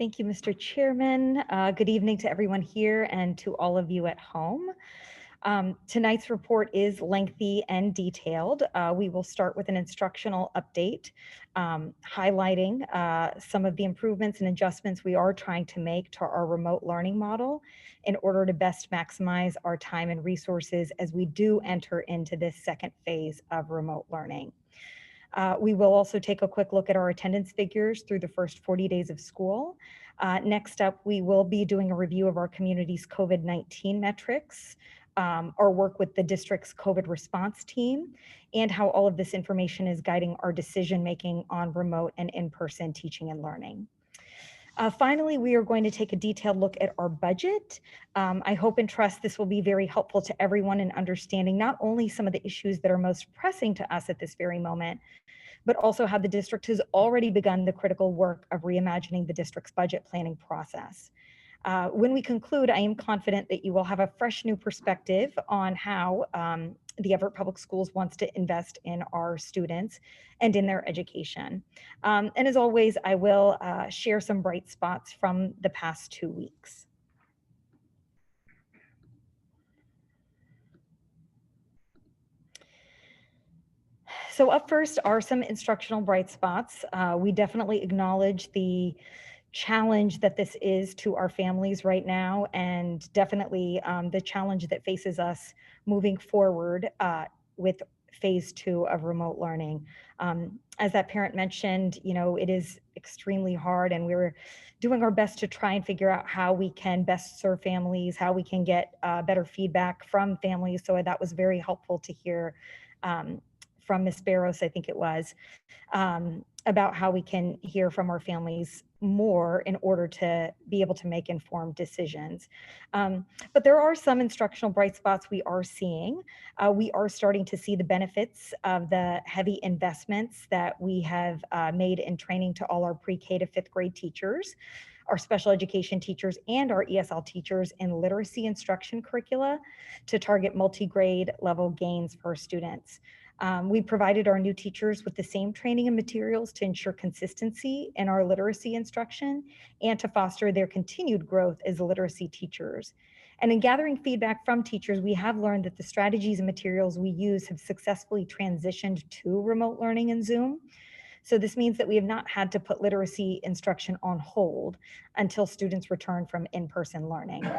Thank you, Mr. Chairman. Good evening to everyone here and to all of you at home. Tonight's report is lengthy and detailed. We will start with an instructional update, highlighting some of the improvements and adjustments we are trying to make to our remote learning model in order to best maximize our time and resources as we do enter into this second phase of remote learning. We will also take a quick look at our attendance figures through the first 40 days of school. Next up, we will be doing a review of our community's COVID-19 metrics, our work with the district's COVID response team, and how all of this information is guiding our decision-making on remote and in-person teaching and learning. Finally, we are going to take a detailed look at our budget. I hope and trust this will be very helpful to everyone in understanding not only some of the issues that are most pressing to us at this very moment, but also how the district has already begun the critical work of reimagining the district's budget planning process. When we conclude, I am confident that you will have a fresh new perspective on how the Everett Public Schools wants to invest in our students and in their education. And as always, I will share some bright spots from the past 2 weeks. So up first are some instructional bright spots. We definitely acknowledge the challenge that this is to our families right now, and definitely the challenge that faces us moving forward with phase 2 of remote learning. As that parent mentioned, it is extremely hard, and we're doing our best to try and figure out how we can best serve families, how we can get better feedback from families. So that was very helpful to hear from Ms. Barros, I think it was, about how we can hear from our families more in order to be able to make informed decisions. But there are some instructional bright spots we are seeing. We are starting to see the benefits of the heavy investments that we have made in training to all our pre-K to 5th grade teachers, our special education teachers, and our ESL teachers in literacy instruction curricula to target multi-grade level gains for students. We provided our new teachers with the same training and materials to ensure consistency in our literacy instruction and to foster their continued growth as literacy teachers. And in gathering feedback from teachers, we have learned that the strategies and materials we use have successfully transitioned to remote learning in Zoom. So this means that we have not had to put literacy instruction on hold until students return from in-person learning.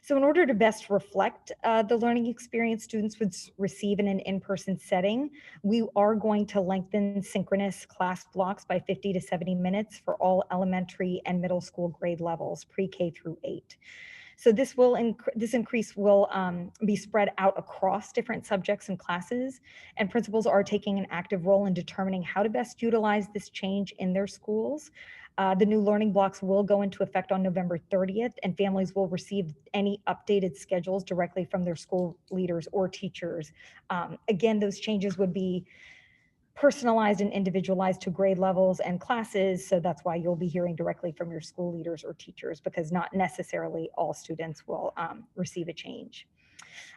So in order to best reflect the learning experience students would receive in an in-person setting, we are going to lengthen synchronous class blocks by 50 to 70 minutes for all elementary and middle school grade levels, pre-K through 8. So this increase will be spread out across different subjects and classes, and principals are taking an active role in determining how to best utilize this change in their schools. The new learning blocks will go into effect on November 30th, and families will receive any updated schedules directly from their school leaders or teachers. Again, those changes would be personalized and individualized to grade levels and classes, so that's why you'll be hearing directly from your school leaders or teachers, because not necessarily all students will receive a change.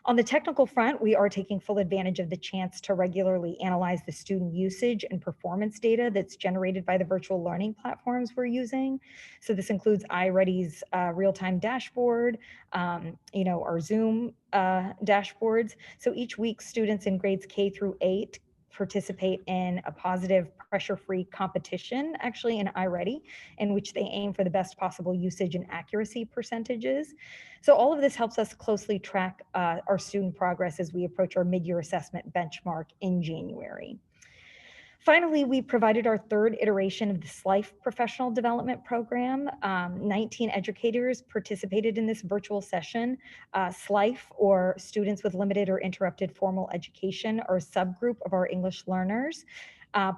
On the technical front, we are taking full advantage of the chance to regularly analyze the student usage and performance data that's generated by the virtual learning platforms we're using. So this includes iReady's real-time dashboard, our Zoom dashboards. So each week, students in grades K through 8 participate in a positive pressure-free competition, actually in iReady, in which they aim for the best possible usage and accuracy percentages. So all of this helps us closely track our student progress as we approach our mid-year assessment benchmark in January. Finally, we provided our third iteration of the SLIFE professional development program. 19 educators participated in this virtual session. SLIFE, or Students with Limited or Interrupted Formal Education, are a subgroup of our English learners,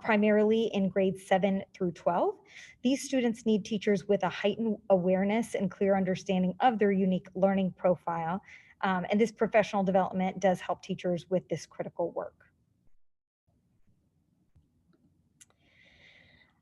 primarily in grades 7 through 12. These students need teachers with a heightened awareness and clear understanding of their unique learning profile. And this professional development does help teachers with this critical work.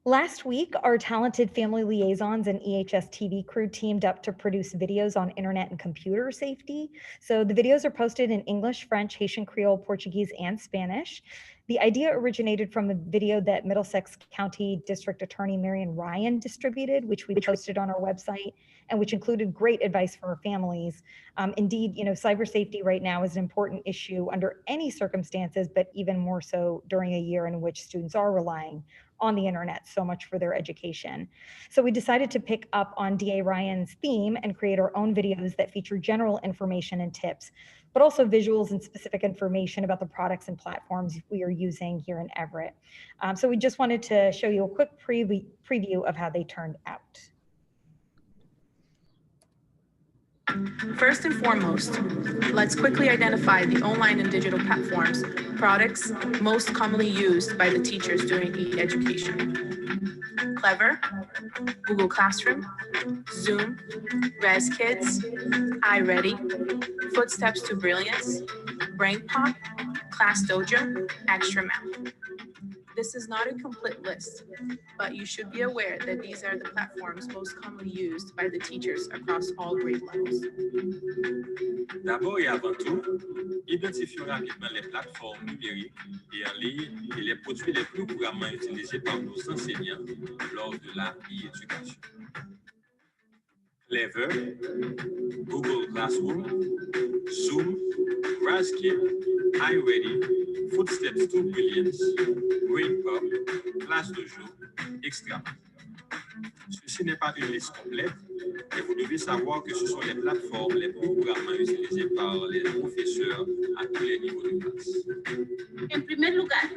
Last week, our talented family liaisons and EHS TV crew teamed up to produce videos on internet and computer safety. So the videos are posted in English, French, Haitian Creole, Portuguese, and Spanish. The idea originated from a video that Middlesex County District Attorney Marion Ryan distributed, which we posted on our website, and which included great advice for our families. Indeed, cyber safety right now is an important issue under any circumstances, but even more so during a year in which students are relying on the internet so much for their education. So we decided to pick up on DA Ryan's theme and create our own videos that feature general information and tips, but also visuals and specific information about the products and platforms we are using here in Everett. So we just wanted to show you a quick preview of how they turned out. First and foremost, let's quickly identify the online and digital platforms, products most commonly used by the teachers during e-education. Clever, Google Classroom, Zoom, ResKids, iReady, Footsteps to Brilliance, BrainPop, ClassDojo, ExtraMath. This is not a complete list, but you should be aware that these are the platforms most commonly used by the teachers across all grade levels. D'abord et avant tout, identifions rapidement les plateformes numériques et en ligne et les produits les plus couramment utilisés par nos enseignants lors de la e-éducation. Clever, Google Classroom, Zoom, ResKids, iReady, Footsteps to Brilliance, BrainPop, ClassDojo, ExtraMath. Ceci n'est pas une liste complète, mais vous devez savoir que ce sont les plateformes les plus couramment utilisées par les professeurs à tous les niveaux de classe. En primer lugar,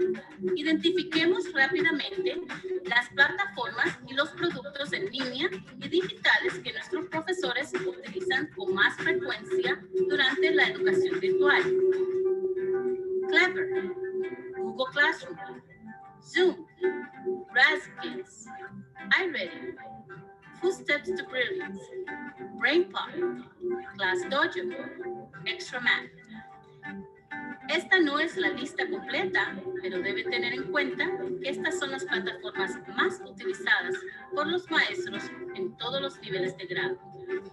identifiquemos rápidamente las plataformas y los productos en línea y digitales que nuestros profesores utilizan con más frecuencia durante la educación virtual. Clever, Google Classroom, Zoom, ResKids, iReady, Footsteps to Brilliance, BrainPop, ClassDojo, ExtraMath. Esta no es la lista completa, pero debe tener en cuenta que estas son las plataformas más utilizadas por los maestros en todos los niveles de grado.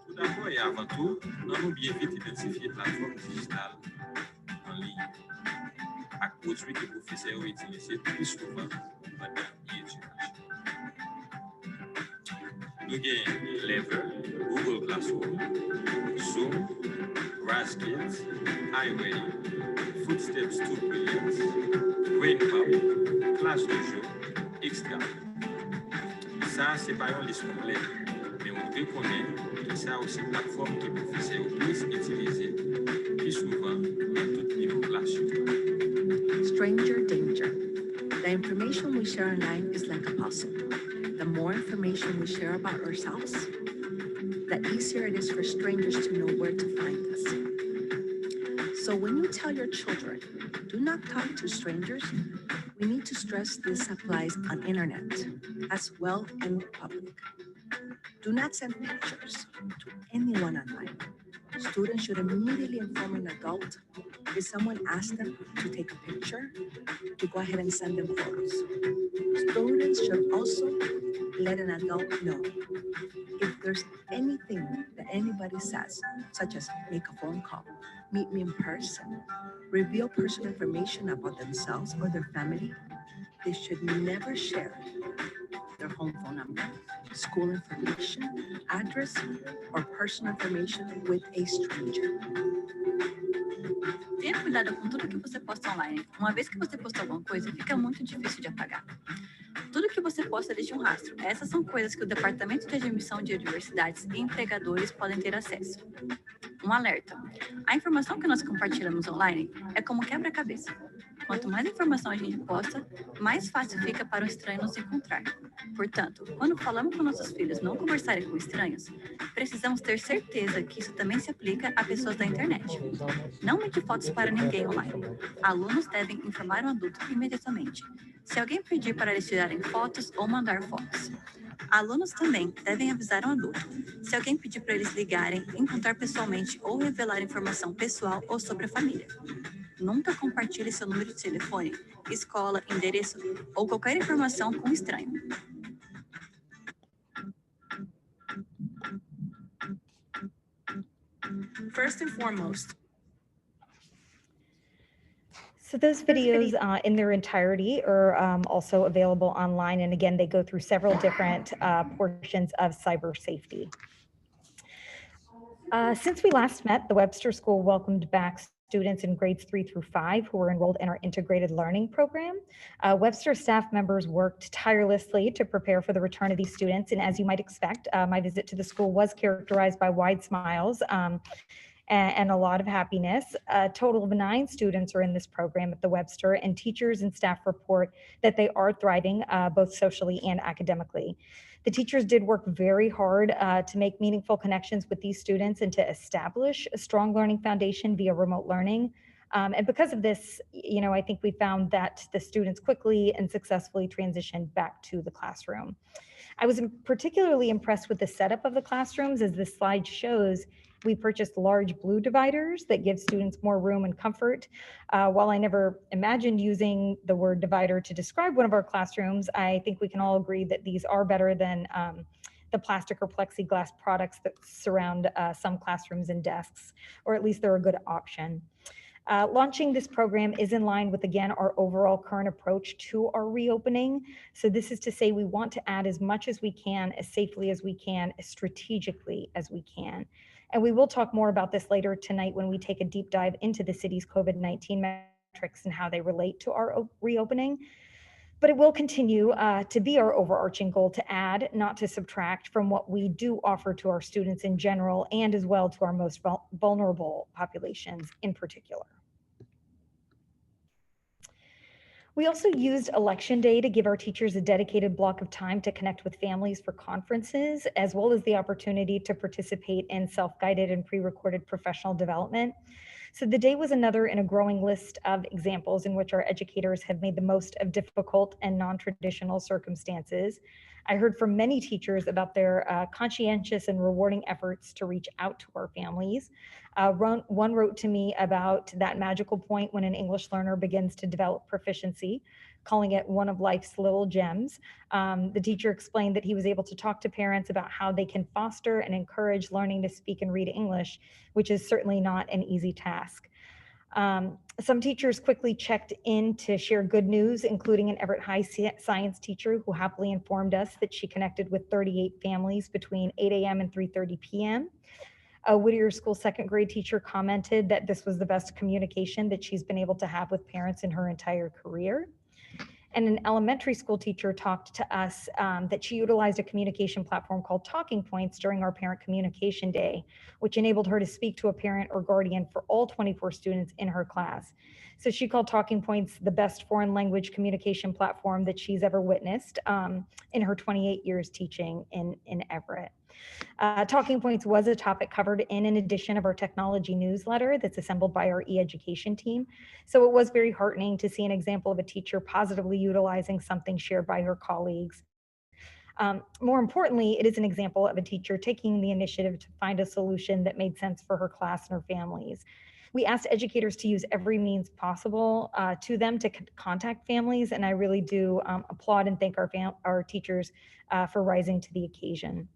Tout d'abord et avant tout, nous avons bien vite identifié les plateformes digitales en ligne à produits que les professeurs utilisent plus souvent pendant l'éducation. Nous avons Clever, Google Classroom, Zoom, ResKids, iReady, Footsteps to Brilliance, BrainPop, ClassDojo, ExtraMath. Ça, c'est pas une liste complète, mais on reconnaît que ça aussi une plateforme que les professeurs plus utilisées plus souvent dans tout niveau de classe. Stranger danger. The information we share online is like a puzzle. The more information we share about ourselves, the easier it is for strangers to know where to find us. So when you tell your children, do not talk to strangers, we need to stress this applies on internet as well in public. Do not send pictures to anyone online. Students should immediately inform an adult if someone asks them to take a picture, to go ahead and send them photos. Students should also let an adult know if there's anything that anybody says, such as make a phone call, meet me in person, reveal personal information about themselves or their family. They should never share their home phone number, school information, address, or personal information with a stranger. Tenha cuidado com tudo que você posta online. Uma vez que você posta alguma coisa, fica muito difícil de apagar. Tudo que você posta deixa um rastro. Essas são coisas que o Departamento de Admissão de Universidades e empregadores podem ter acesso. Um alerta. A informação que nós compartilhamos online é como quebra-cabeça. Quanto mais informação a gente posta, mais fácil fica para o estranho nos encontrar. Portanto, quando falamos com nossos filhos não conversarem com estranhos, precisamos ter certeza que isso também se aplica a pessoas da internet. Não mande fotos para ninguém online. Alunos devem informar o adulto imediatamente. Se alguém pedir para eles tirarem fotos ou mandar fotos. Alunos também devem avisar um adulto. Se alguém pedir para eles ligarem, encontrar pessoalmente ou revelar informação pessoal ou sobre a família. Nunca compartilhe seu número de telefone, escola, endereço ou qualquer informação com um estranho. First and foremost, So those videos in their entirety are also available online. And again, they go through several different portions of cyber safety. Since we last met, the Webster School welcomed back students in grades 3 through 5 who were enrolled in our integrated learning program. Webster staff members worked tirelessly to prepare for the return of these students. And as you might expect, my visit to the school was characterized by wide smiles and a lot of happiness. A total of 9 students are in this program at the Webster, and teachers and staff report that they are thriving both socially and academically. The teachers did work very hard to make meaningful connections with these students and to establish a strong learning foundation via remote learning. And because of this, I think we found that the students quickly and successfully transitioned back to the classroom. I was particularly impressed with the setup of the classrooms. As this slide shows, we purchased large blue dividers that give students more room and comfort. While I never imagined using the word divider to describe one of our classrooms, I think we can all agree that these are better than the plastic or plexiglass products that surround some classrooms and desks, or at least they're a good option. Launching this program is in line with, again, our overall current approach to our reopening. So this is to say we want to add as much as we can, as safely as we can, as strategically as we can. And we will talk more about this later tonight when we take a deep dive into the city's COVID-19 metrics and how they relate to our reopening. But it will continue to be our overarching goal to add, not to subtract from what we do offer to our students in general, and as well to our most vulnerable populations in particular. We also used Election Day to give our teachers a dedicated block of time to connect with families for conferences, as well as the opportunity to participate in self-guided and pre-recorded professional development. So the day was another in a growing list of examples in which our educators have made the most of difficult and non-traditional circumstances. I heard from many teachers about their conscientious and rewarding efforts to reach out to our families. One wrote to me about that magical point when an English learner begins to develop proficiency, calling it one of life's little gems. The teacher explained that he was able to talk to parents about how they can foster and encourage learning to speak and read English, which is certainly not an easy task. Some teachers quickly checked in to share good news, including an Everett High science teacher who happily informed us that she connected with 38 families between 8 a.m. and 3:30 p.m. A Whittier School second grade teacher commented that this was the best communication that she's been able to have with parents in her entire career. And an elementary school teacher talked to us that she utilized a communication platform called Talking Points during our parent communication day, which enabled her to speak to a parent or guardian for all 24 students in her class. So she called Talking Points the best foreign language communication platform that she's ever witnessed in her 28 years teaching in Everett. Talking Points was a topic covered in an edition of our technology newsletter that's assembled by our e-education team. So it was very heartening to see an example of a teacher positively utilizing something shared by her colleagues. More importantly, it is an example of a teacher taking the initiative to find a solution that made sense for her class and her families. We asked educators to use every means possible to them to contact families, and I really do applaud and thank our teachers for rising to the occasion.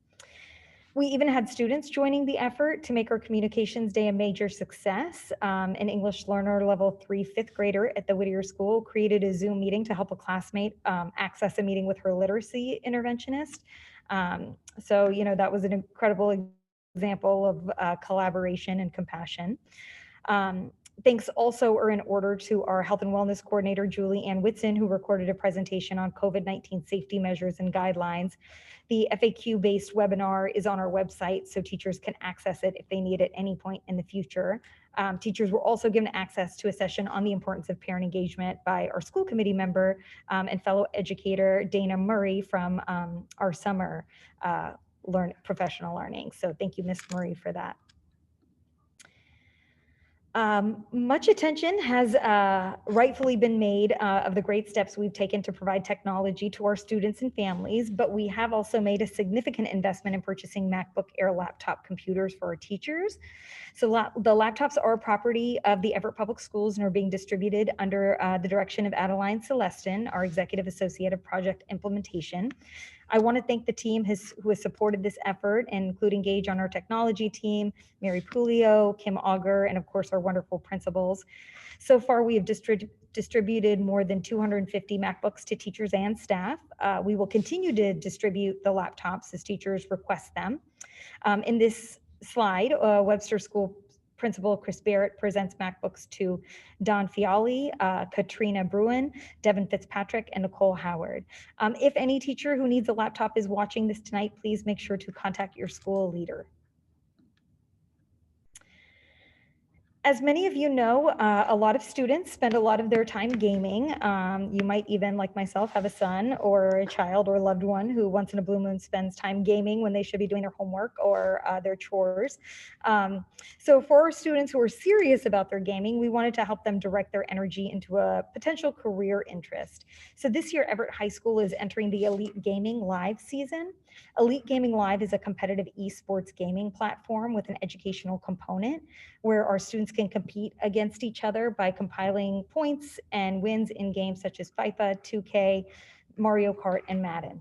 We even had students joining the effort to make our Communications Day a major success. An English learner level 3 fifth grader at the Whittier School created a Zoom meeting to help a classmate access a meeting with her literacy interventionist. So, that was an incredible example of collaboration and compassion. Thanks also are in order to our Health and Wellness Coordinator, Julie Ann Whitson, who recorded a presentation on COVID-19 safety measures and guidelines. The FAQ-based webinar is on our website, so teachers can access it if they need it at any point in the future. Teachers were also given access to a session on the importance of parent engagement by our school committee member and fellow educator, Dana Murray, from our summer professional learning. So thank you, Ms. Murray, for that. Much attention has rightfully been made of the great steps we've taken to provide technology to our students and families, but we have also made a significant investment in purchasing MacBook Air laptop computers for our teachers. So the laptops are property of the Everett Public Schools and are being distributed under the direction of Adeline Celestin, our Executive Associate of Project Implementation. I want to thank the team who has supported this effort, including Gage on our technology team, Mary Pulio, Kim Auger, and of course our wonderful principals. So far, we have distributed more than 250 MacBooks to teachers and staff. We will continue to distribute the laptops as teachers request them. In this slide, Webster School Principal Chris Barrett presents MacBooks to Don Fiali, Katrina Bruin, Devin Fitzpatrick, and Nicole Howard. If any teacher who needs a laptop is watching this tonight, please make sure to contact your school leader. As many of you know, a lot of students spend a lot of their time gaming. You might even, like myself, have a son or a child or a loved one who once in a blue moon spends time gaming when they should be doing their homework or their chores. So for our students who are serious about their gaming, we wanted to help them direct their energy into a potential career interest. So this year, Everett High School is entering the Elite Gaming Live season. Elite Gaming Live is a competitive esports gaming platform with an educational component where our students can compete against each other by compiling points and wins in games such as FIFA, 2K, Mario Kart, and Madden.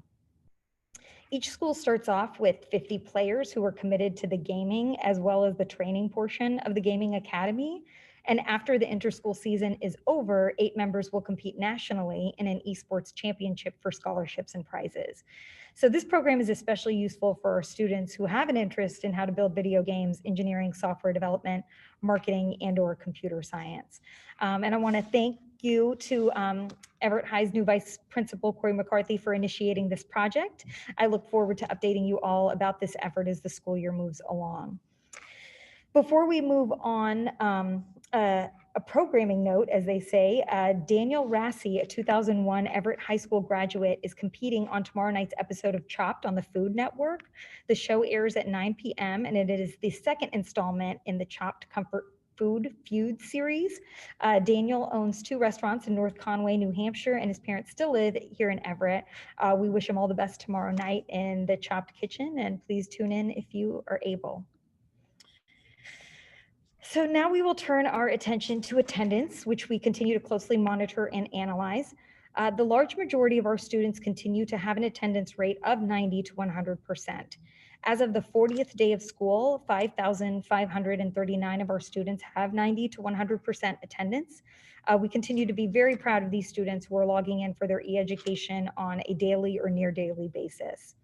Each school starts off with 50 players who are committed to the gaming as well as the training portion of the gaming academy. And after the inter-school season is over, 8 members will compete nationally in an esports championship for scholarships and prizes. So this program is especially useful for our students who have an interest in how to build video games, engineering, software development, marketing, and/or computer science. And I want to thank you to Everett High's new Vice Principal, Corey McCarthy, for initiating this project. I look forward to updating you all about this effort as the school year moves along. Before we move on, a programming note, as they say, Daniel Rassi, a 2001 Everett High School graduate, is competing on tomorrow night's episode of Chopped on the Food Network. The show airs at 9 p.m. and it is the second installment in the Chopped Comfort Food Feud series. Daniel owns 2 restaurants in North Conway, New Hampshire, and his parents still live here in Everett. We wish him all the best tomorrow night in the Chopped Kitchen, and please tune in if you are able. So now we will turn our attention to attendance, which we continue to closely monitor and analyze. The large majority of our students continue to have an attendance rate of 90 to 100%. As of the 40th day of school, 5,539 of our students have 90 to 100% attendance. We continue to be very proud of these students who are logging in for their e-education on a daily or near daily basis.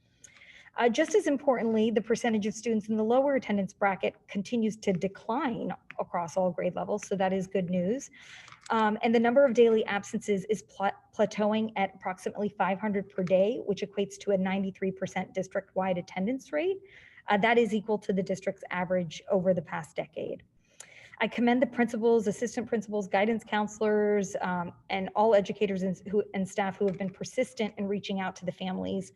Just as importantly, the percentage of students in the lower attendance bracket continues to decline across all grade levels, so that is good news. And the number of daily absences is plateauing at approximately 500 per day, which equates to a 93% district-wide attendance rate. That is equal to the district's average over the past decade. I commend the principals, assistant principals, guidance counselors, and all educators and staff who have been persistent in reaching out to the families,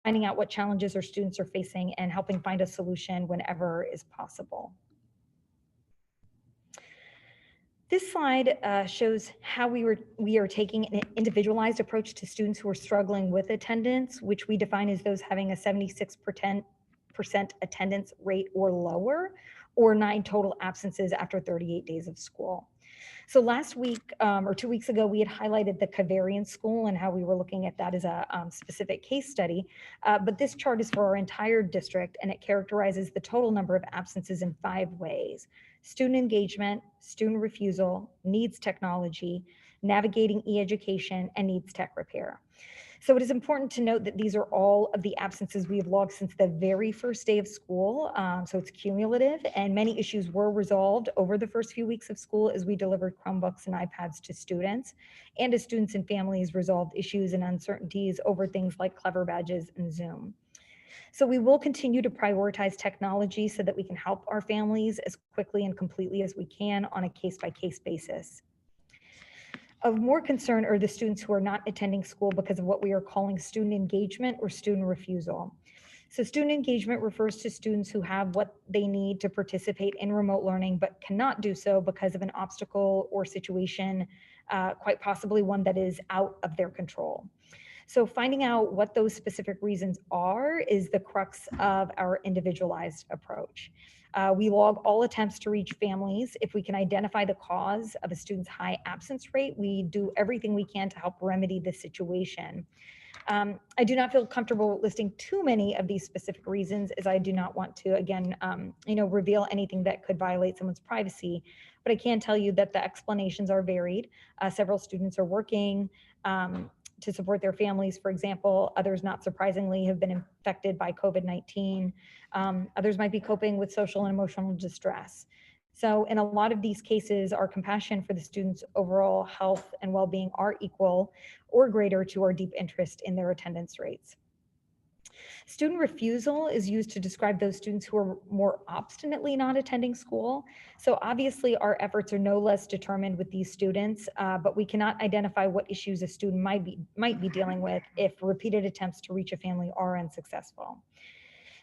finding out what challenges our students are facing, and helping find a solution whenever is possible. This slide shows how we are taking an individualized approach to students who are struggling with attendance, which we define as those having a 76% attendance rate or lower, or 9 total absences after 38 days of school. So last week or 2 weeks ago, we had highlighted the Cavarian School and how we were looking at that as a specific case study. But this chart is for our entire district, and it characterizes the total number of absences in 5 ways: student engagement, student refusal, needs technology, navigating e-education, and needs tech repair. So it is important to note that these are all of the absences we have logged since the very first day of school. So it's cumulative, and many issues were resolved over the first few weeks of school as we delivered Chromebooks and iPads to students, and as students and families resolved issues and uncertainties over things like Clever Badges and Zoom. So we will continue to prioritize technology so that we can help our families as quickly and completely as we can on a case-by-case basis. Of more concern are the students who are not attending school because of what we are calling student engagement or student refusal. So student engagement refers to students who have what they need to participate in remote learning but cannot do so because of an obstacle or situation, quite possibly one that is out of their control. So finding out what those specific reasons are is the crux of our individualized approach. We log all attempts to reach families. If we can identify the cause of a student's high absence rate, we do everything we can to help remedy the situation. I do not feel comfortable listing too many of these specific reasons, as I do not want to, again, reveal anything that could violate someone's privacy. But I can tell you that the explanations are varied. Several students are working to support their families, for example. Others, not surprisingly, have been infected by COVID-19. Others might be coping with social and emotional distress. So in a lot of these cases, our compassion for the students' overall health and well-being are equal or greater to our deep interest in their attendance rates. Student refusal is used to describe those students who are more obstinately not attending school. So obviously our efforts are no less determined with these students, but we cannot identify what issues a student might be dealing with if repeated attempts to reach a family are unsuccessful.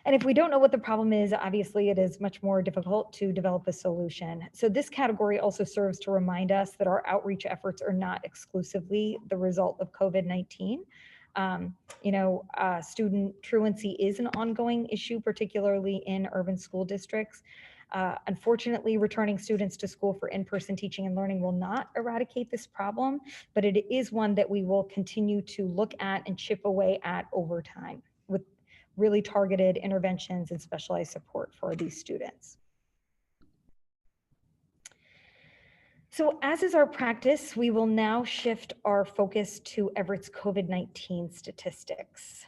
And if we don't know what the problem is, obviously it is much more difficult to develop a solution. So this category also serves to remind us that our outreach efforts are not exclusively the result of COVID-19. Student truancy is an ongoing issue, particularly in urban school districts. Unfortunately, returning students to school for in-person teaching and learning will not eradicate this problem, but it is one that we will continue to look at and chip away at over time with really targeted interventions and specialized support for these students. So as is our practice, we will now shift our focus to Everett's COVID-19 statistics,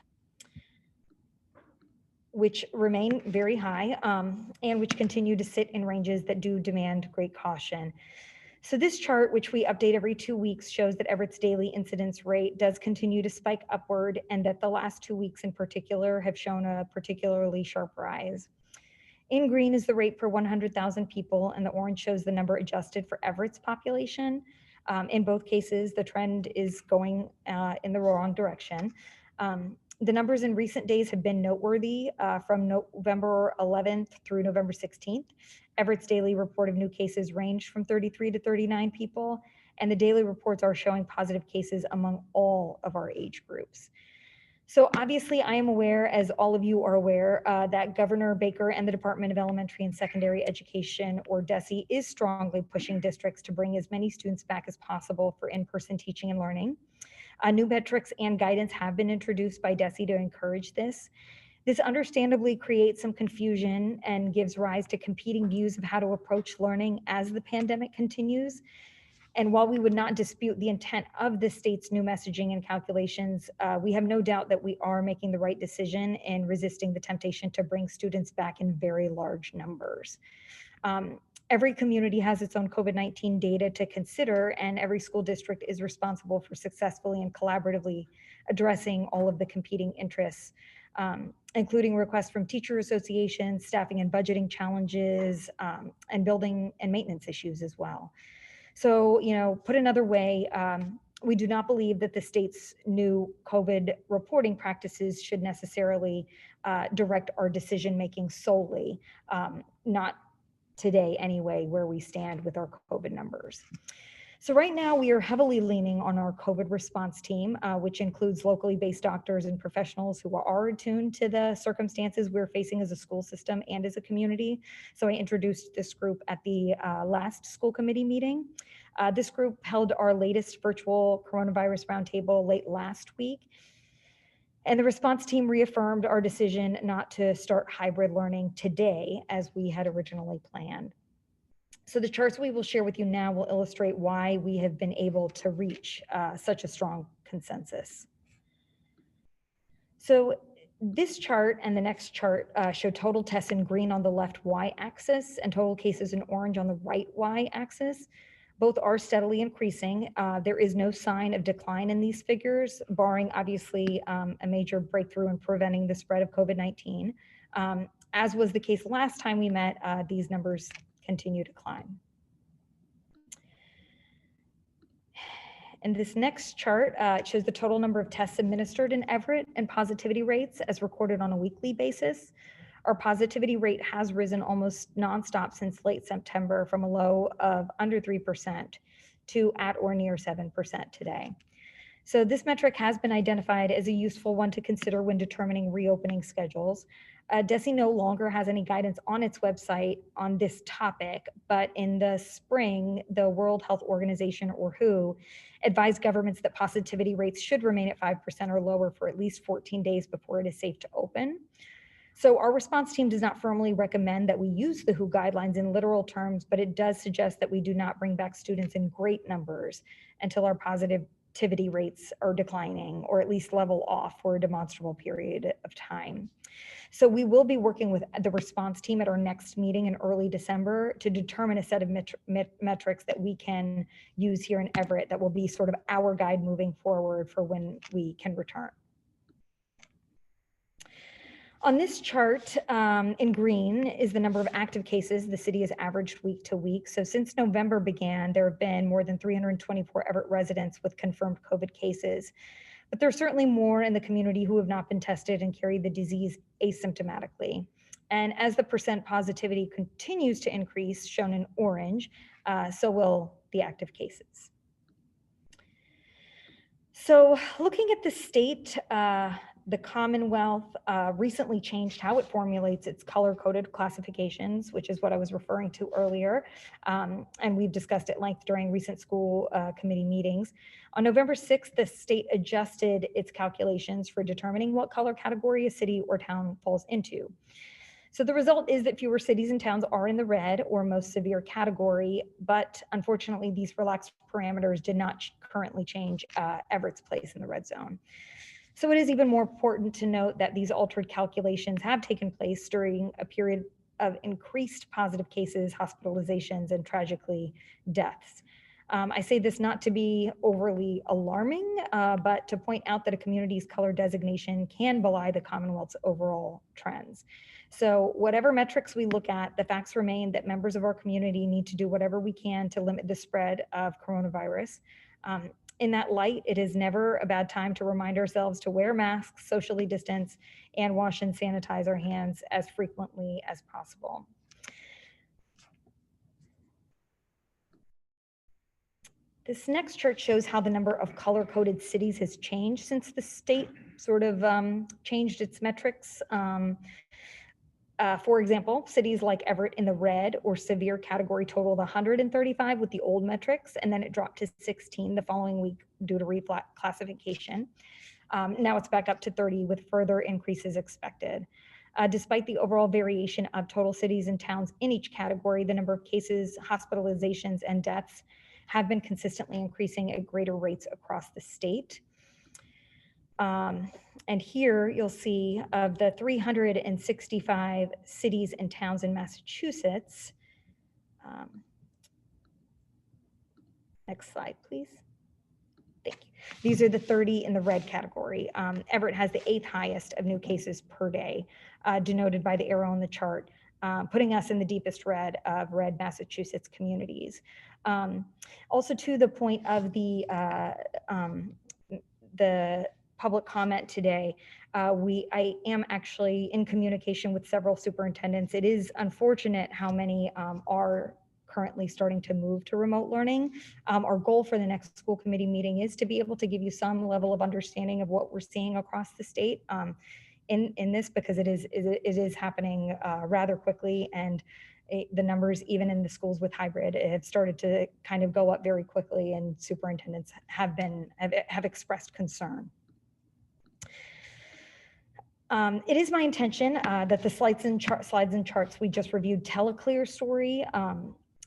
which remain very high and which continue to sit in ranges that do demand great caution. So this chart, which we update every 2 weeks, shows that Everett's daily incidence rate does continue to spike upward, and that the last 2 weeks in particular have shown a particularly sharp rise. In green is the rate per 100,000 people, and the orange shows the number adjusted for Everett's population. In both cases, the trend is going in the wrong direction. The numbers in recent days have been noteworthy. From November 11th through November 16th, Everett's daily report of new cases ranged from 33 to 39 people, and the daily reports are showing positive cases among all of our age groups. So obviously I am aware, as all of you are aware, that Governor Baker and the Department of Elementary and Secondary Education, or DESE, is strongly pushing districts to bring as many students back as possible for in-person teaching and learning. New metrics and guidance have been introduced by DESE to encourage this. This understandably creates some confusion and gives rise to competing views of how to approach learning as the pandemic continues. And while we would not dispute the intent of the state's new messaging and calculations, we have no doubt that we are making the right decision in resisting the temptation to bring students back in very large numbers. Every community has its own COVID-19 data to consider, and every school district is responsible for successfully and collaboratively addressing all of the competing interests, including requests from teacher associations, staffing and budgeting challenges, and building and maintenance issues as well. So, put another way, we do not believe that the state's new COVID reporting practices should necessarily direct our decision-making solely, not today anyway, where we stand with our COVID numbers. So right now we are heavily leaning on our COVID response team, which includes locally based doctors and professionals who are attuned to the circumstances we're facing as a school system and as a community. So I introduced this group at the last school committee meeting. This group held our latest virtual coronavirus roundtable late last week. And the response team reaffirmed our decision not to start hybrid learning today as we had originally planned. So the charts we will share with you now will illustrate why we have been able to reach such a strong consensus. So this chart and the next chart show total tests in green on the left y-axis and total cases in orange on the right y-axis. Both are steadily increasing. There is no sign of decline in these figures, barring obviously a major breakthrough in preventing the spread of COVID-19. As was the case last time we met, these numbers continue to climb. And this next chart shows the total number of tests administered in Everett and positivity rates as recorded on a weekly basis. Our positivity rate has risen almost nonstop since late September, from a low of under 3% to at or near 7% today. So this metric has been identified as a useful one to consider when determining reopening schedules. DESE no longer has any guidance on its website on this topic, but in the spring, the World Health Organization, or WHO, advised governments that positivity rates should remain at 5% or lower for at least 14 days before it is safe to open. So our response team does not firmly recommend that we use the WHO guidelines in literal terms, but it does suggest that we do not bring back students in great numbers until our positivity rates are declining, or at least level off for a demonstrable period of time. So we will be working with the response team at our next meeting in early December to determine a set of metrics that we can use here in Everett that will be sort of our guide moving forward for when we can return. On this chart in green is the number of active cases the city has averaged week to week. So since November began, there have been more than 324 Everett residents with confirmed COVID cases. But there's certainly more in the community who have not been tested and carry the disease asymptomatically. And as the percent positivity continues to increase, shown in orange, so will the active cases. So looking at the state, the Commonwealth recently changed how it formulates its color-coded classifications, which is what I was referring to earlier. And we've discussed at length during recent school committee meetings. On November 6th, the state adjusted its calculations for determining what color category a city or town falls into. So the result is that fewer cities and towns are in the red or most severe category, but unfortunately these relaxed parameters did not currently change Everett's place in the red zone. So it is even more important to note that these altered calculations have taken place during a period of increased positive cases, hospitalizations, and tragically deaths. I say this not to be overly alarming, but to point out that a community's color designation can belie the Commonwealth's overall trends. So whatever metrics we look at, the facts remain that members of our community need to do whatever we can to limit the spread of coronavirus. In that light, it is never a bad time to remind ourselves to wear masks, socially distance, and wash and sanitize our hands as frequently as possible. This next chart shows how the number of color-coded cities has changed since the state sort of changed its metrics. For example, cities like Everett in the red or severe category totaled 135 with the old metrics, and then it dropped to 16 the following week due to reclassification. Now it's back up to 30 with further increases expected. Despite the overall variation of total cities and towns in each category, the number of cases, hospitalizations, and deaths have been consistently increasing at greater rates across the state. And here you'll see of the 365 cities and towns in Massachusetts. Next slide, please. Thank you. These are the 30 in the red category. Everett has the 8th highest of new cases per day, denoted by the arrow on the chart, putting us in the deepest red of red Massachusetts communities. Also to the point of the public comment today, I am actually in communication with several superintendents. It is unfortunate how many are currently starting to move to remote learning. Our goal for the next school committee meeting is to be able to give you some level of understanding of what we're seeing across the state in this, because it is happening rather quickly, and the numbers even in the schools with hybrid have started to kind of go up very quickly, and superintendents have expressed concern. It is my intention that the slides and charts we just reviewed tell a clear story,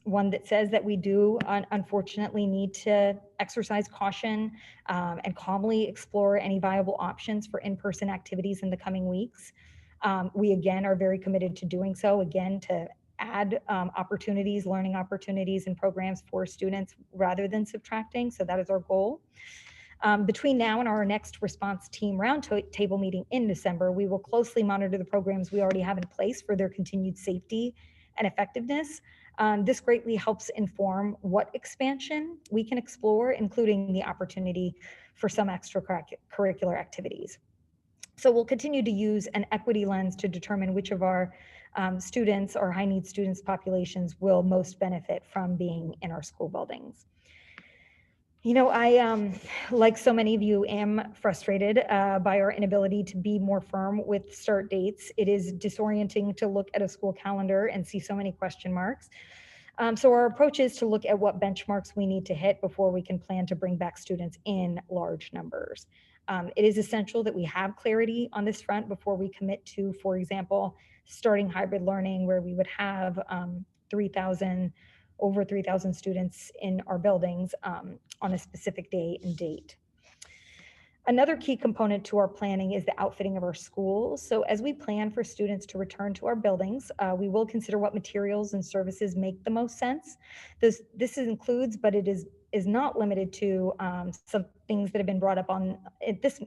one that says that we do unfortunately need to exercise caution and calmly explore any viable options for in-person activities in the coming weeks. We again are very committed to doing so, again to add opportunities, learning opportunities and programs for students rather than subtracting, so that is our goal. Between now and our next response team roundtable meeting in December, we will closely monitor the programs we already have in place for their continued safety and effectiveness. This greatly helps inform what expansion we can explore, including the opportunity for some extracurricular activities. So we'll continue to use an equity lens to determine which of our students or high need students populations will most benefit from being in our school buildings. You know, like so many of you, am frustrated by our inability to be more firm with start dates. It is disorienting to look at a school calendar and see so many question marks. So our approach is to look at what benchmarks we need to hit before we can plan to bring back students in large numbers. It is essential that we have clarity on this front before we commit to, for example, starting hybrid learning, where we would have 3,000, over 3,000 students in our buildings on a specific day and date. Another key component to our planning is the outfitting of our schools. So as we plan for students to return to our buildings, we will consider what materials and services make the most sense. This includes, but it is not limited to, some things that have been brought up on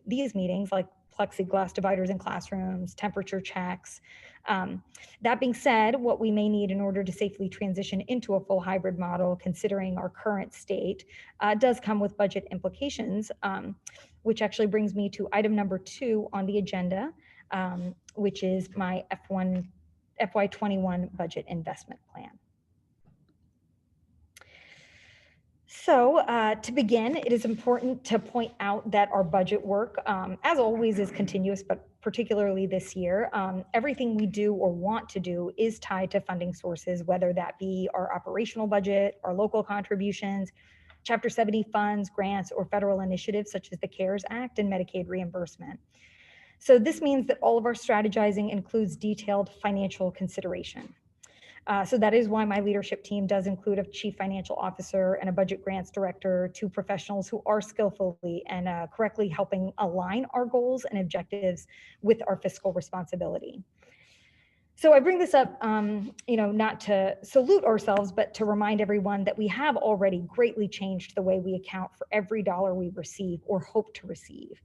these meetings, like plexiglass dividers in classrooms, temperature checks. That being said, what we may need in order to safely transition into a full hybrid model, considering our current state, does come with budget implications, which actually brings me to item number 2 on the agenda, which is my FY21 budget investment plan. So to begin, it is important to point out that our budget work, as always, is continuous, but particularly this year, everything we do or want to do is tied to funding sources, whether that be our operational budget, our local contributions, Chapter 70 funds, grants, or federal initiatives such as the CARES Act and Medicaid reimbursement. So this means that all of our strategizing includes detailed financial consideration. So that is why my leadership team does include a chief financial officer and a budget grants director, 2 professionals who are skillfully and correctly helping align our goals and objectives with our fiscal responsibility. So I bring this up, not to salute ourselves, but to remind everyone that we have already greatly changed the way we account for every dollar we receive or hope to receive.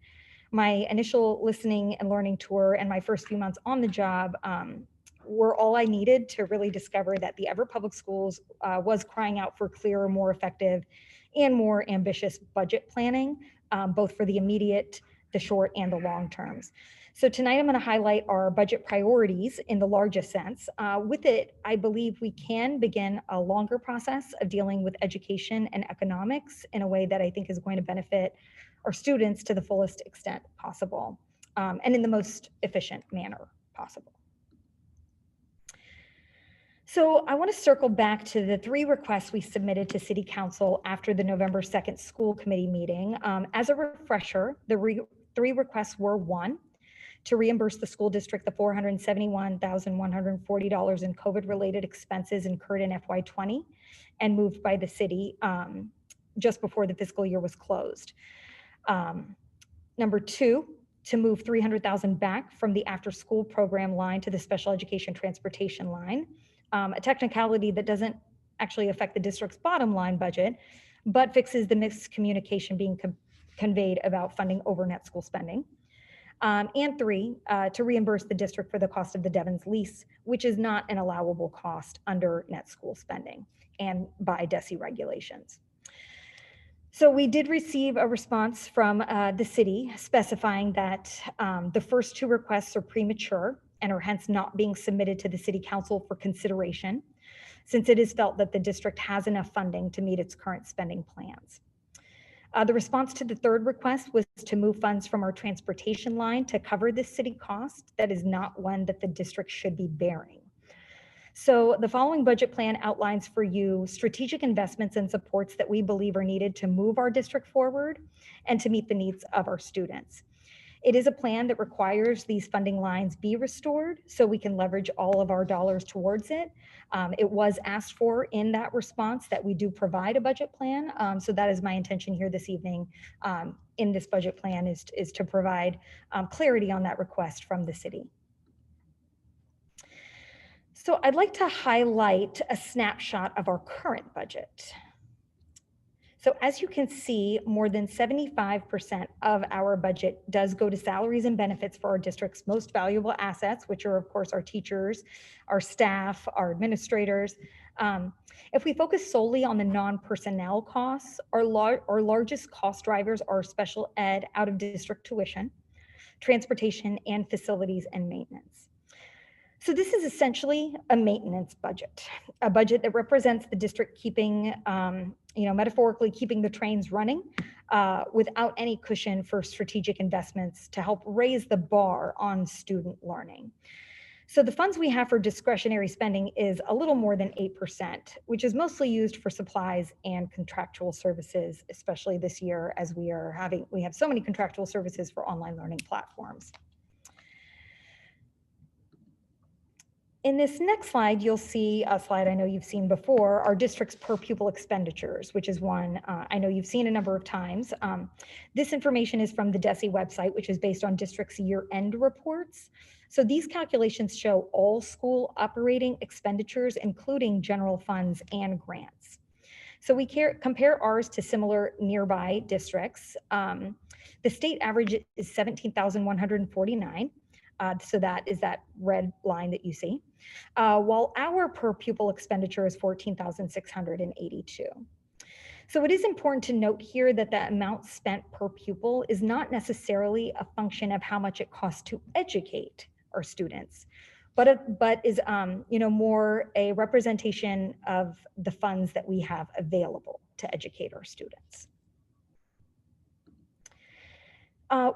My initial listening and learning tour and my first few months on the job were all I needed to really discover that the Everett Public Schools was crying out for clearer, more effective, and more ambitious budget planning, both for the immediate, the short, and the long terms. So tonight I'm going to highlight our budget priorities in the largest sense. With it, I believe we can begin a longer process of dealing with education and economics in a way that I think is going to benefit our students to the fullest extent possible, and in the most efficient manner possible. So I want to circle back to the 3 requests we submitted to City Council after the November 2nd school committee meeting. As a refresher, the 3 requests were: 1, to reimburse the school district the $471,140 in COVID-related expenses incurred in FY20 and moved by the city just before the fiscal year was closed. Number 2, to move $300,000 back from the after-school program line to the special education transportation line, a technicality that doesn't actually affect the district's bottom line budget, but fixes the miscommunication being conveyed about funding over net school spending. And 3, to reimburse the district for the cost of the Devon's lease, which is not an allowable cost under net school spending and by DESE regulations. So we did receive a response from the city specifying that the first 2 requests are premature and are hence not being submitted to the City Council for consideration, since it is felt that the district has enough funding to meet its current spending plans. The response to the 3rd request was to move funds from our transportation line to cover this city cost that is not one that the district should be bearing. So the following budget plan outlines for you strategic investments and supports that we believe are needed to move our district forward and to meet the needs of our students. It is a plan that requires these funding lines be restored so we can leverage all of our dollars towards it. It was asked for in that response that we do provide a budget plan. So that is my intention here this evening in this budget plan is to provide clarity on that request from the city. So I'd like to highlight a snapshot of our current budget. So as you can see, more than 75% of our budget does go to salaries and benefits for our district's most valuable assets, which are of course our teachers, our staff, our administrators. If we focus solely on the non-personnel costs, our largest cost drivers are special ed out of district tuition, transportation, and facilities and maintenance. So this is essentially a maintenance budget, a budget that represents the district keeping metaphorically keeping the trains running without any cushion for strategic investments to help raise the bar on student learning. So the funds we have for discretionary spending is a little more than 8%, which is mostly used for supplies and contractual services, especially this year as we have so many contractual services for online learning platforms. In this next slide, you'll see a slide I know you've seen before, our district's per pupil expenditures, which is one I know you've seen a number of times. This information is from the DESE website, which is based on district's year-end reports. So these calculations show all school operating expenditures, including general funds and grants. So we compare ours to similar nearby districts. The state average is 17,149. So that is that red line that you see, while our per pupil expenditure is 14,682. So it is important to note here that the amount spent per pupil is not necessarily a function of how much it costs to educate our students, but is more a representation of the funds that we have available to educate our students.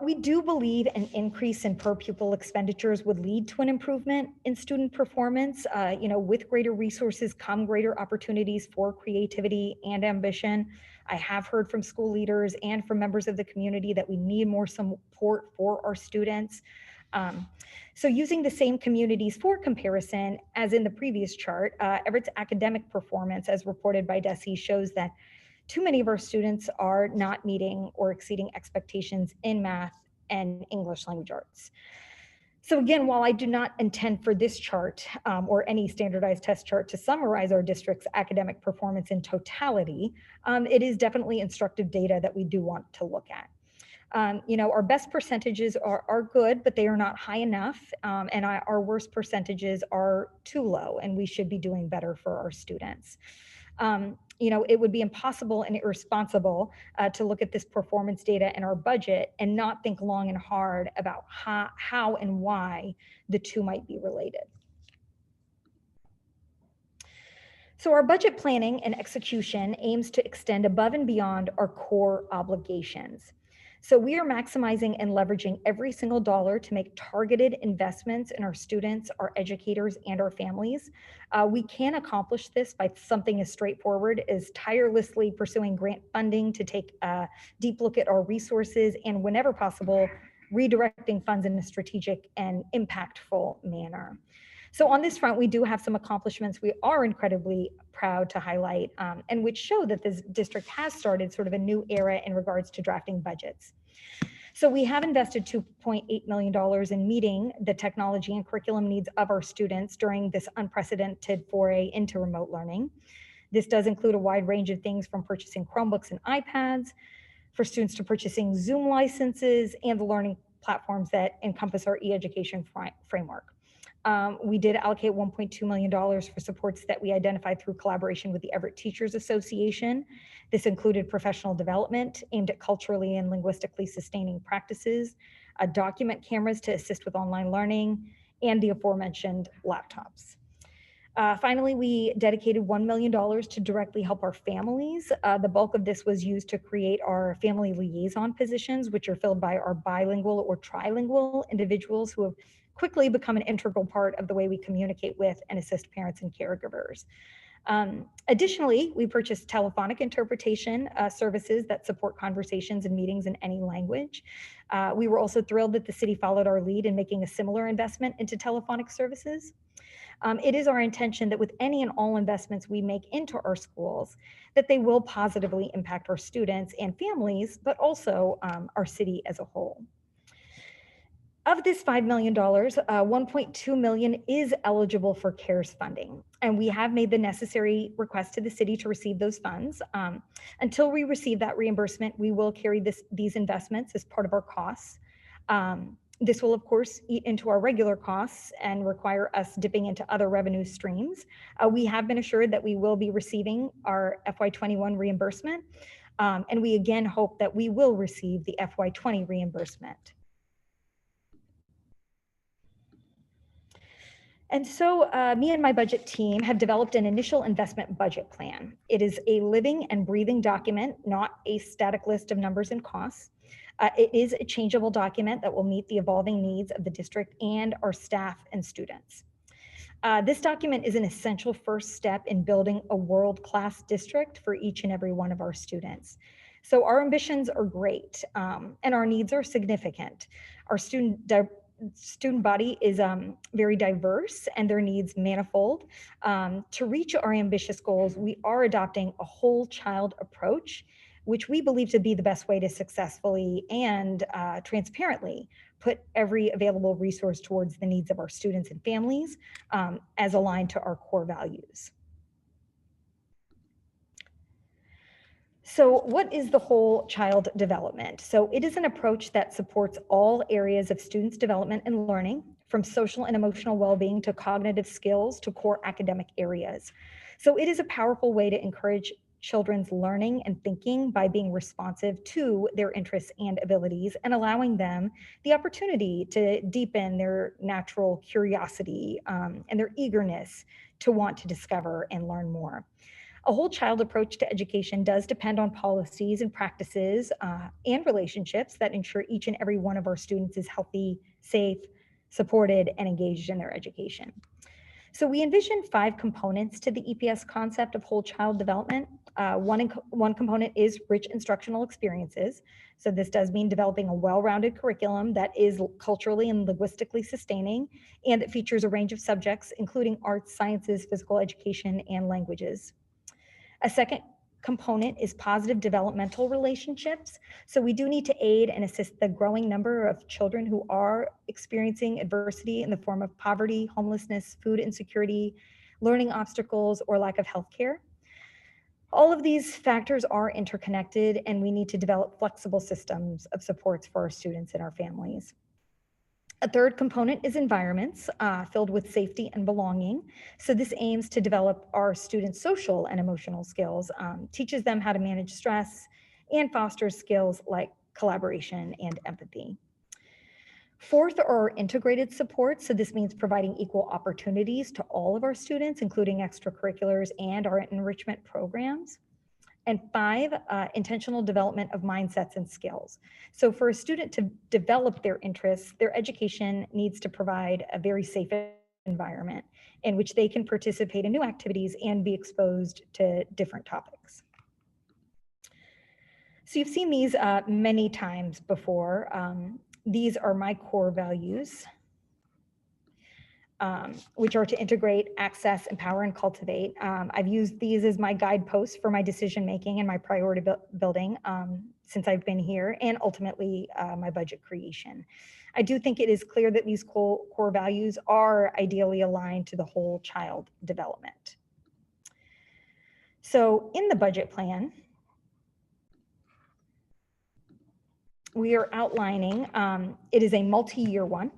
We do believe an increase in per pupil expenditures would lead to an improvement in student performance. With greater resources come greater opportunities for creativity and ambition. I have heard from school leaders and from members of the community that we need more support for our students. So using the same communities for comparison as in the previous chart, Everett's academic performance as reported by DESE shows that too many of our students are not meeting or exceeding expectations in math and English language arts. So again, while I do not intend for this chart or any standardized test chart to summarize our district's academic performance in totality, it is definitely instructive data that we do want to look at. Our best percentages are good, but they are not high enough, and our worst percentages are too low, and we should be doing better for our students. It would be impossible and irresponsible to look at this performance data in our budget and not think long and hard about how and why the two might be related. So our budget planning and execution aims to extend above and beyond our core obligations. So we are maximizing and leveraging every single dollar to make targeted investments in our students, our educators, and our families. We can accomplish this by something as straightforward as tirelessly pursuing grant funding to take a deep look at our resources and, whenever possible, redirecting funds in a strategic and impactful manner. So on this front, we do have some accomplishments we are incredibly proud to highlight and which show that this district has started sort of a new era in regards to drafting budgets. So we have invested $2.8 million in meeting the technology and curriculum needs of our students during this unprecedented foray into remote learning. This does include a wide range of things from purchasing Chromebooks and iPads for students to purchasing Zoom licenses and the learning platforms that encompass our e-education framework. We did allocate $1.2 million for supports that we identified through collaboration with the Everett Teachers Association. This included professional development aimed at culturally and linguistically sustaining practices, document cameras to assist with online learning, and the aforementioned laptops. Finally, we dedicated $1 million to directly help our families. The bulk of this was used to create our family liaison positions, which are filled by our bilingual or trilingual individuals who have quickly become an integral part of the way we communicate with and assist parents and caregivers. Additionally, we purchased telephonic interpretation services that support conversations and meetings in any language. We were also thrilled that the city followed our lead in making a similar investment into telephonic services. It is our intention that with any and all investments we make into our schools, that they will positively impact our students and families, but also our city as a whole. Of this $5 million, $1.2 million is eligible for CARES funding, and we have made the necessary request to the city to receive those funds. Until we receive that reimbursement, we will carry these investments as part of our costs. This will, of course, eat into our regular costs and require us dipping into other revenue streams. We have been assured that we will be receiving our FY21 reimbursement, and we again hope that we will receive the FY20 reimbursement. And so me and my budget team have developed an initial investment budget plan. It is a living and breathing document, not a static list of numbers and costs. It is a changeable document that will meet the evolving needs of the district and our staff and students. This document is an essential first step in building a world-class district for each and every one of our students. So our ambitions are great, and our needs are significant. Our student body is very diverse and their needs manifold. To reach our ambitious goals, we are adopting a whole child approach, which we believe to be the best way to successfully and transparently put every available resource towards the needs of our students and families as aligned to our core values. So what is the whole child development? So it is an approach that supports all areas of students' development and learning, from social and emotional well-being to cognitive skills to core academic areas. So it is a powerful way to encourage children's learning and thinking by being responsive to their interests and abilities and allowing them the opportunity to deepen their natural curiosity and their eagerness to want to discover and learn more. A whole child approach to education does depend on policies and practices and relationships that ensure each and every one of our students is healthy, safe, supported, and engaged in their education. So we envision 5 components to the EPS concept of whole child development. One component is rich instructional experiences. So this does mean developing a well-rounded curriculum that is culturally and linguistically sustaining and that features a range of subjects, including arts, sciences, physical education, and languages. A second component is positive developmental relationships. So we do need to aid and assist the growing number of children who are experiencing adversity in the form of poverty, homelessness, food insecurity, learning obstacles, or lack of health care. All of these factors are interconnected, and we need to develop flexible systems of supports for our students and our families. A third component is environments filled with safety and belonging. So this aims to develop our students' social and emotional skills, teaches them how to manage stress, and fosters skills like collaboration and empathy. Fourth are integrated supports. So this means providing equal opportunities to all of our students, including extracurriculars and our enrichment programs. And 5, intentional development of mindsets and skills. So for a student to develop their interests, their education needs to provide a very safe environment in which they can participate in new activities and be exposed to different topics. So you've seen these many times before. These are my core values, which are to integrate, access, empower, and cultivate. I've used these as my guideposts for my decision-making and my priority building since I've been here, and ultimately my budget creation. I do think it is clear that these core values are ideally aligned to the whole child development. So in the budget plan, we are outlining, it is a multi-year one,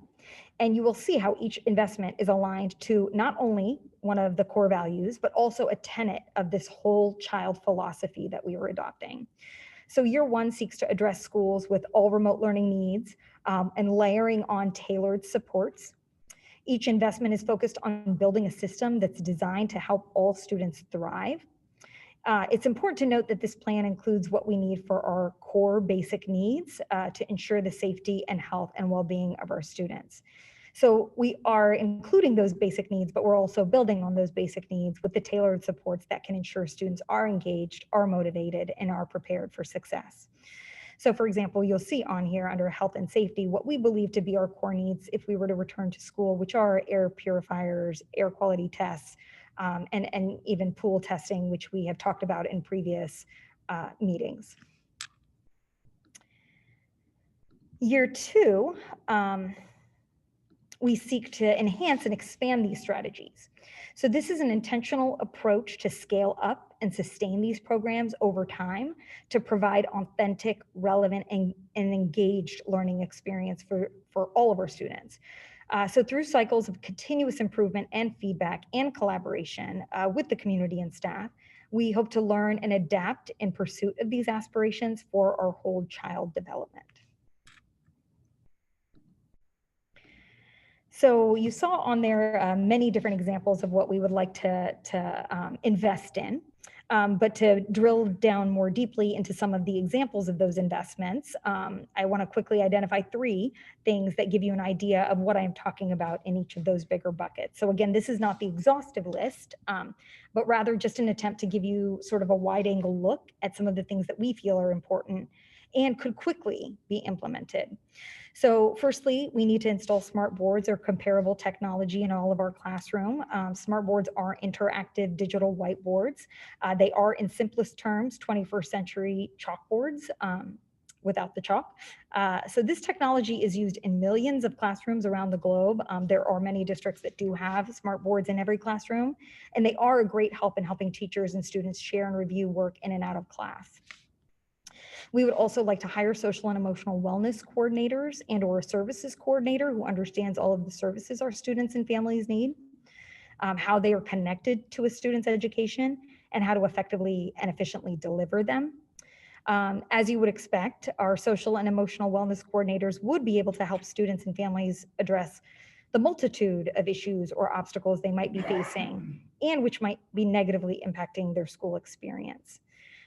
and you will see how each investment is aligned to not only one of the core values, but also a tenet of this whole child philosophy that we are adopting. So year 1 seeks to address schools with all remote learning needs and layering on tailored supports. Each investment is focused on building a system that's designed to help all students thrive. It's important to note that this plan includes what we need for our core basic needs to ensure the safety and health and well-being of our students. So we are including those basic needs, but we're also building on those basic needs with the tailored supports that can ensure students are engaged, are motivated, and are prepared for success. So for example, you'll see on here under health and safety, what we believe to be our core needs if we were to return to school, which are air purifiers, air quality tests, and even pool testing, which we have talked about in previous meetings. Year 2, we seek to enhance and expand these strategies. So this is an intentional approach to scale up and sustain these programs over time to provide authentic, relevant, and engaged learning experience for all of our students. So through cycles of continuous improvement and feedback and collaboration with the community and staff, we hope to learn and adapt in pursuit of these aspirations for our whole child development. So you saw on there many different examples of what we would like to invest in. But to drill down more deeply into some of the examples of those investments, I want to quickly identify 3 things that give you an idea of what I'm talking about in each of those bigger buckets. So again, this is not the exhaustive list, but rather just an attempt to give you sort of a wide angle look at some of the things that we feel are important and could quickly be implemented. So firstly, we need to install smart boards or comparable technology in all of our classroom. Smart boards are interactive digital whiteboards. They are, in simplest terms, 21st century chalkboards without the chalk. So this technology is used in millions of classrooms around the globe. There are many districts that do have smart boards in every classroom, and they are a great help in helping teachers and students share and review work in and out of class. We would also like to hire social and emotional wellness coordinators and or a services coordinator who understands all of the services our students and families need, how they are connected to a student's education, and how to effectively and efficiently deliver them. As you would expect, our social and emotional wellness coordinators would be able to help students and families address the multitude of issues or obstacles they might be facing and which might be negatively impacting their school experience.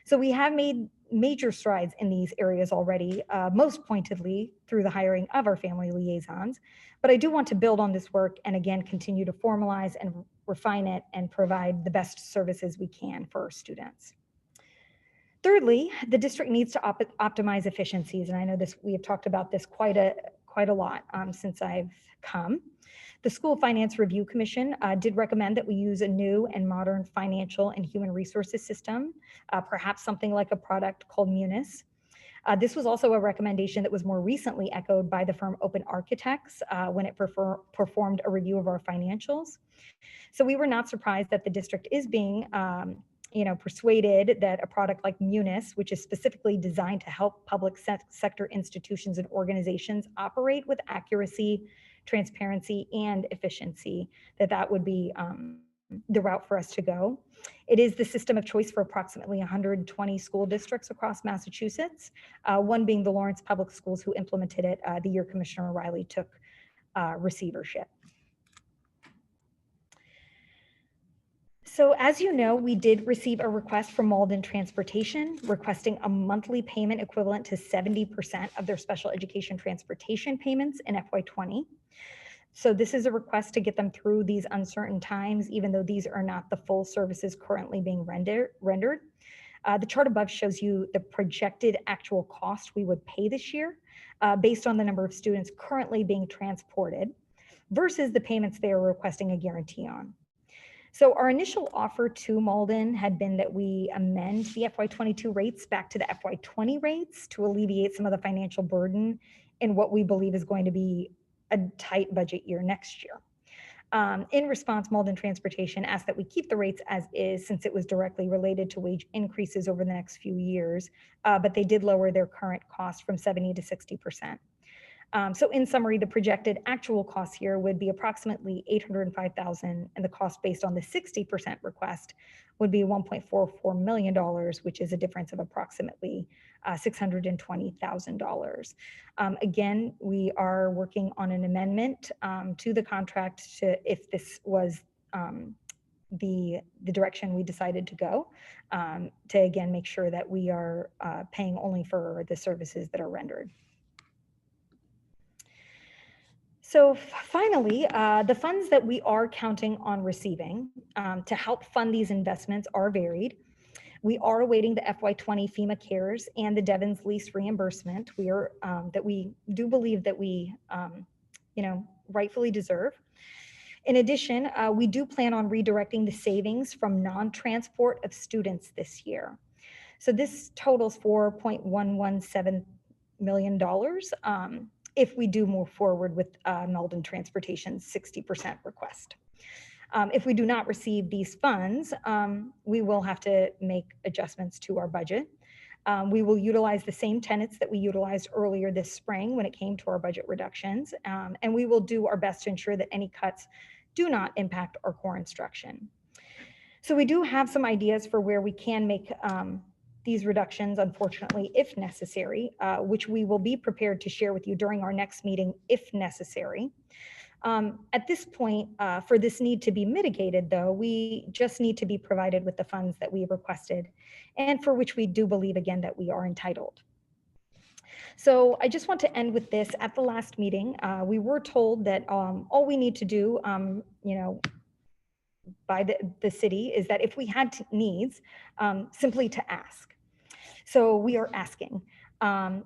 So we have made major strides in these areas already, most pointedly through the hiring of our family liaisons. But I do want to build on this work and again, continue to formalize and refine it and provide the best services we can for our students. Thirdly, the district needs to optimize efficiencies. And I know this, we have talked about this quite a lot since I've come. The School Finance Review Commission did recommend that we use a new and modern financial and human resources system, perhaps something like a product called Munis. This was also a recommendation that was more recently echoed by the firm Open Architects when it performed a review of our financials. So we were not surprised that the district is being persuaded that a product like Munis, which is specifically designed to help public sector institutions and organizations operate with accuracy, transparency, and efficiency, that would be the route for us to go. It is the system of choice for approximately 120 school districts across Massachusetts, one being the Lawrence Public Schools, who implemented it the year Commissioner Riley took receivership. So as you know, we did receive a request from Malden Transportation requesting a monthly payment equivalent to 70% of their special education transportation payments in FY20. So this is a request to get them through these uncertain times, even though these are not the full services currently being rendered. The chart above shows you the projected actual cost we would pay this year based on the number of students currently being transported versus the payments they are requesting a guarantee on. So our initial offer to Malden had been that we amend the FY22 rates back to the FY20 rates to alleviate some of the financial burden in what we believe is going to be a tight budget year next year. In response, Malden Transportation asked that we keep the rates as is since it was directly related to wage increases over the next few years, but they did lower their current cost from 70 to 60%. So in summary, the projected actual cost here would be approximately $805,000, and the cost based on the 60% request would be $1.44 million, which is a difference of approximately $620,000. Again, we are working on an amendment to the contract to, if this was the direction we decided to go, to again make sure that we are paying only for the services that are rendered. So finally, the funds that we are counting on receiving to help fund these investments are varied. We are awaiting the FY20 FEMA CARES and the Devon's lease reimbursement. We are that we do believe that we, rightfully deserve. In addition, we do plan on redirecting the savings from non-transport of students this year. So this totals $4.117 million. If we do move forward with Malden Transportation's 60% request. If we do not receive these funds, we will have to make adjustments to our budget. We will utilize the same tenets that we utilized earlier this spring when it came to our budget reductions, and we will do our best to ensure that any cuts do not impact our core instruction. So we do have some ideas for where we can make these reductions, unfortunately, if necessary, which we will be prepared to share with you during our next meeting, if necessary. At this point, for this need to be mitigated, though, we just need to be provided with the funds that we requested and for which we do believe, again, that we are entitled. So I just want to end with this. At the last meeting, we were told that all we need to do, by the city is that if we had needs, simply to ask. So we are asking.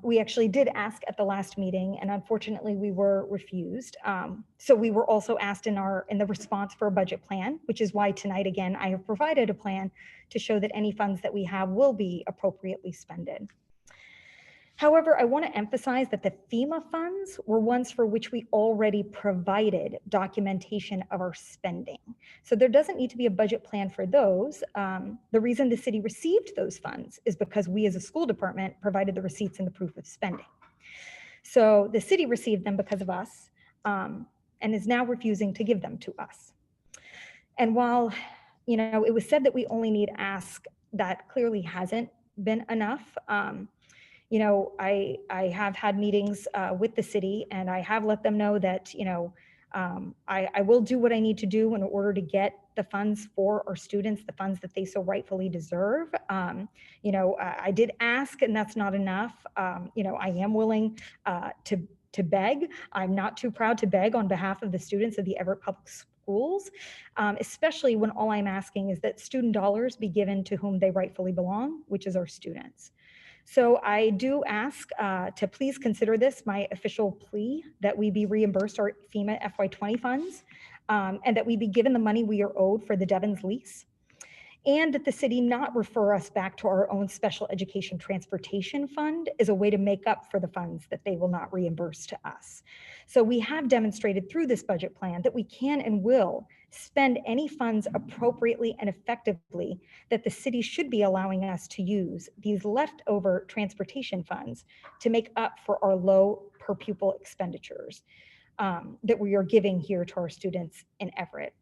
We actually did ask at the last meeting, and unfortunately we were refused. So we were also asked in the response for a budget plan, which is why tonight, again, I have provided a plan to show that any funds that we have will be appropriately spended. However, I want to emphasize that the FEMA funds were ones for which we already provided documentation of our spending. So there doesn't need to be a budget plan for those. The reason the city received those funds is because we as a school department provided the receipts and the proof of spending. So the city received them because of us and is now refusing to give them to us. And while, it was said that we only need ask, that clearly hasn't been enough. I have had meetings with the city, and I have let them know that, I will do what I need to do in order to get the funds for our students, the funds that they so rightfully deserve. I did ask, and that's not enough. I am willing to beg. I'm not too proud to beg on behalf of the students of the Everett Public Schools, especially when all I'm asking is that student dollars be given to whom they rightfully belong, which is our students. So I do ask to please consider this my official plea that we be reimbursed our FEMA FY20 funds and that we be given the money we are owed for the Devon's lease, and that the city not refer us back to our own special education transportation fund as a way to make up for the funds that they will not reimburse to us. So we have demonstrated through this budget plan that we can and will spend any funds appropriately and effectively that the city should be allowing us to use these leftover transportation funds to make up for our low per pupil expenditures that we are giving here to our students in Everett.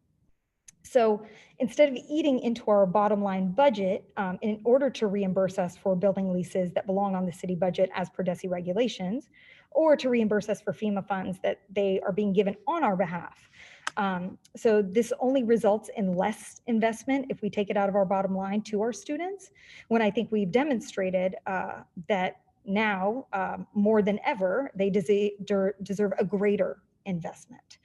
So instead of eating into our bottom line budget in order to reimburse us for building leases that belong on the city budget as per DESE regulations, or to reimburse us for FEMA funds that they are being given on our behalf. So this only results in less investment if we take it out of our bottom line to our students, when I think we've demonstrated that now more than ever, they deserve a greater investment.